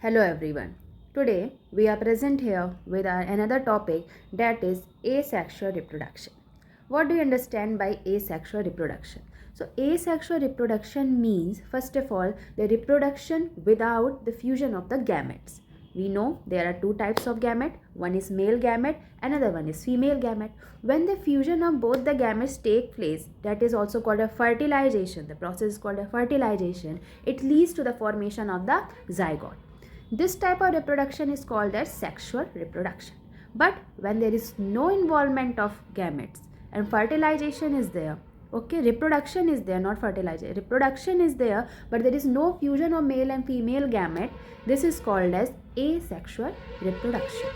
Hello everyone. Today we are present here with another topic, that is asexual reproduction. What do you understand by asexual reproduction? So asexual reproduction means, first of all, the reproduction without the fusion of the gametes. We know there are two types of gamete. One is male gamete, another one is female gamete. When the fusion of both the gametes take place, that is also called a fertilization. The process is called a fertilization. It leads to the formation of the zygote. This type of reproduction is called as sexual reproduction. But when there is no involvement of gametes and fertilization is there, okay, reproduction is there, not fertilization, reproduction is there, but there is no fusion of male and female gamete, this is called as asexual reproduction.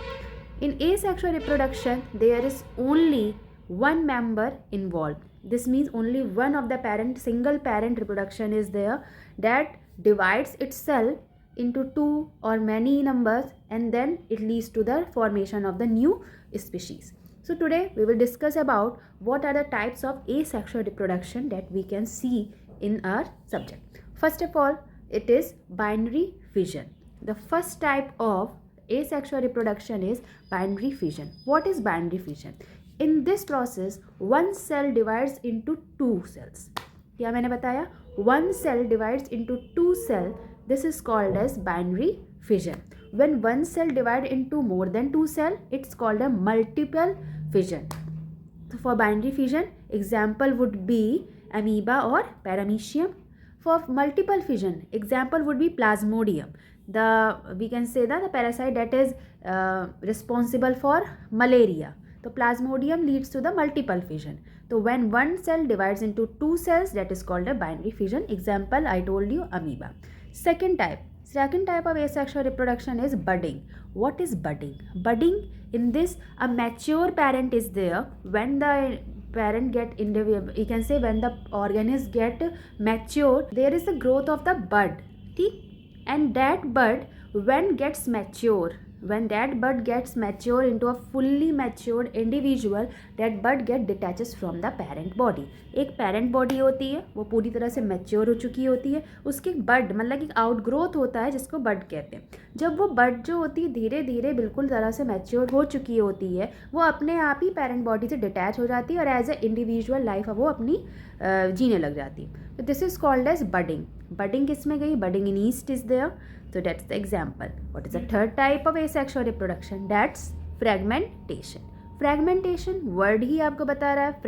In asexual reproduction, there is only one member involved. This means only one of the parent, single parent reproduction is there, that divides itself into two or many numbers, and then it leads to the formation of the new species. So today we will discuss about what are the types of asexual reproduction that we can see in our subject. First of all, it is binary fission. The first type of asexual reproduction is binary fission. What is binary fission? In this process, one cell divides into two cells. क्या मैंने बताया? One cell divides into two cells. This is called as binary fission. When one cell divides into more than two cells, it's called a multiple fission. So for binary fission, example would be amoeba or paramecium. For multiple fission, example would be plasmodium. We can say that the parasite that is responsible for malaria. So plasmodium leads to the multiple fission. So when one cell divides into two cells, that is called a binary fission. Example, I told you, amoeba. Second type of asexual reproduction is budding. What is budding? Budding, in this, a mature parent is there. When the parent you can say when the organism get mature, there is a growth of the bud. And that bud, when that bud gets mature into a fully matured individual, that bud get detaches from the parent body. एक parent body होती है, वो पूरी तरह से mature हो चुकी होती है. उसके bud मतलब एक outgrowth होता है जिसको bud कहते हैं. जब वो bud जो होती है धीरे धीरे बिल्कुल तरह से mature हो चुकी होती है, वो अपने आप ही parent body से detach हो जाती है और as a individual life वो अपनी जीने लग जाती है. So this is called as budding. Budding किस में गई? Budding in yeast is there. So that's the example. What is the third type of asexual reproduction? That's fragmentation. Fragmentation word ही आपको बता रहा है.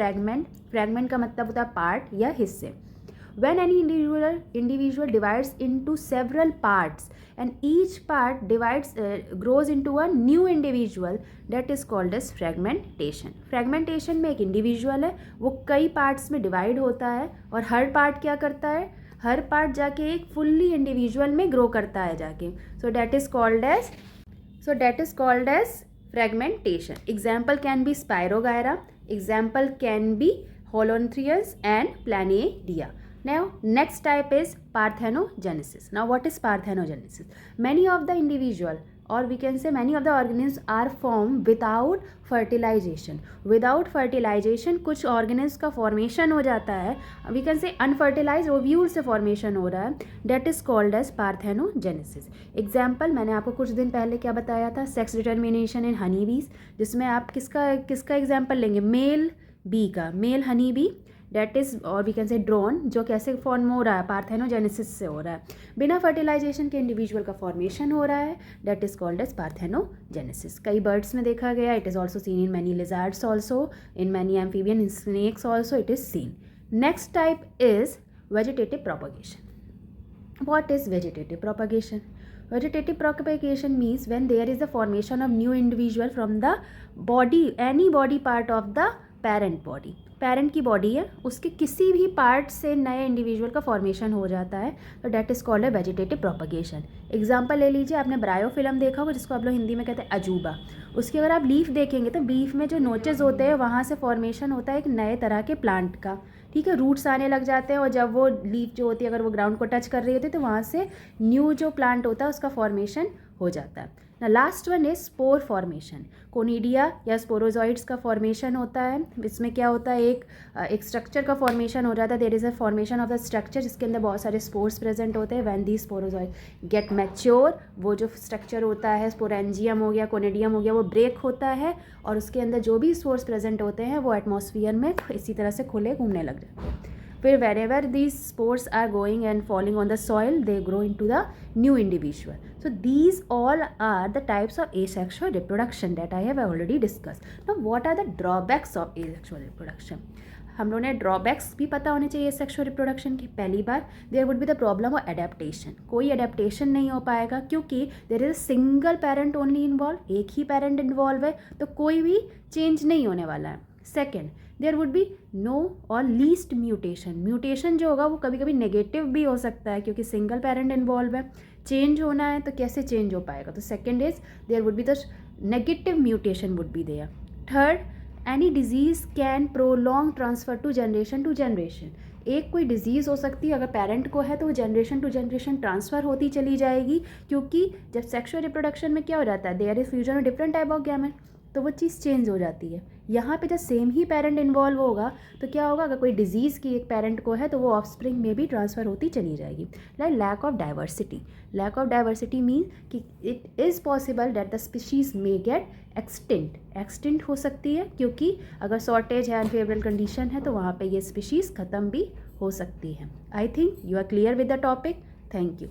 Fragment का मतलब होता है part या हिस्से. When any individual divides into several parts and each part grows into a new individual, that is called as fragmentation. Fragmentation में एक individual है, वो कई parts में divide होता है और हर part क्या करता है? हर पार्ट जाके एक फुल्ली इंडिविजुअल में ग्रो करता है जाके. So that is called as fragmentation. Example can be spirogyra, example can be holothurians and planaria. Now next type is parthenogenesis. Now what is parthenogenesis? Many of the individual, or we can say many of the organisms are formed without fertilization. Without fertilization कुछ organisms का formation हो जाता है. We can say unfertilized ovule से formation हो रहा है. That is called as parthenogenesis. Example मैंने आपको कुछ दिन पहले क्या बताया था? Sex determination in honeybees, जिसमें आप किसका example लेंगे? Male bee का, male honey bee, that is, और वी कैन से ड्रोन, जो कैसे फॉर्म हो रहा है? पार्थेनोजेनेसिस से हो रहा है. बिना फर्टिलाइजेशन के इंडिविजुअल का फॉर्मेशन हो रहा है. That is called as parthenogenesis. कई बर्ड्स में देखा गया. It is also seen in many lizards also, in many amphibian, in snakes also it is seen. Next type is vegetative propagation. What is vegetative propagation? Vegetative propagation means when there is the formation of new individual from the body, any body part of the parent body. Parent की body है, उसके किसी भी part से नए individual का formation हो जाता है. तो डेट इज़ कॉल्ड है वेजिटेटिव प्रोपगेशन. एग्जाम्पल ले लीजिए, आपने ब्रायो फिल्म देखा होगा जिसको आप लोग हिंदी में कहते हैं अजूबा. उसकी अगर आप लीफ देखेंगे तो लीफ में जो नोचेस होते हैं वहाँ से फॉर्मेशन होता है एक नए तरह के प्लांट का. ठीक है, रूट्स आने लग जाते हैं और जब वो लीफ जो होती है अगर वो ग्राउंड को टच कर रही होती है तो वहाँ से न्यू जो प्लांट होता है उसका फॉर्मेशन हो जाता है. ना last one is spore formation. Conidia या स्पोरोजॉइड्स का फॉर्मेशन होता है। इसमें क्या होता है, एक स्ट्रक्चर का फॉर्मेशन हो जाता है। There is a formation of the structure जिसके अंदर बहुत सारे स्पोर्स प्रेजेंट होते हैं। When the sporozoid get mature, वो जो स्ट्रक्चर होता है स्पोरेंजियम हो गया, कोनिडियम हो गया, वो ब्रेक होता है और उसके अंदर जो भी स्पोर्स प्रेजेंट होते हैं वो एटमॉस्फेयर में इसी तरह से खुले घूमने लग जाते हैं। फिर wherever these spores are going and falling on the soil, they grow into the new individual. So these all are the types of asexual reproduction that I have already discussed. Now what are the drawbacks of asexual reproduction? हम लोगों ने drawbacks भी पता होने चाहिए sexual reproduction की। पहली बार there would be the problem of adaptation, कोई एडेप्टेशन नहीं हो पाएगा क्योंकि there is a single parent only involve, एक ही पेरेंट इन्वॉल्व है तो कोई भी चेंज नहीं होने वाला है। Second, there would be no or least mutation, mutation जो होगा वो कभी कभी नेगेटिव भी हो सकता है क्योंकि सिंगल पेरेंट इन्वॉल्व है। चेंज होना है तो कैसे चेंज हो पाएगा, तो second is there would be the negative mutation would be there. Third, any disease can prolong transfer to generation. एक कोई डिजीज़ हो सकती है, अगर पेरेंट को है तो वो जनरेशन टू जनरेशन ट्रांसफ़र होती चली जाएगी क्योंकि जब सेक्सुअल रिप्रोडक्शन में क्या हो जाता है, there is fusion of different type of gamete, तो वो चीज़ चेंज हो जाती है। यहाँ पे जब सेम ही पेरेंट इन्वॉल्व होगा तो क्या होगा, अगर कोई डिजीज़ की एक पेरेंट को है तो वो ऑफस्प्रिंग में भी ट्रांसफ़र होती चली जाएगी। Like lack of diversity, lack of diversity mean कि it is possible that the species may get extinct हो सकती है क्योंकि अगर शॉर्टेज है, अनफेवरेबल कंडीशन है तो वहाँ पे ये स्पीशीज़ ख़त्म भी हो सकती है। I think you are clear with the topic. Thank you.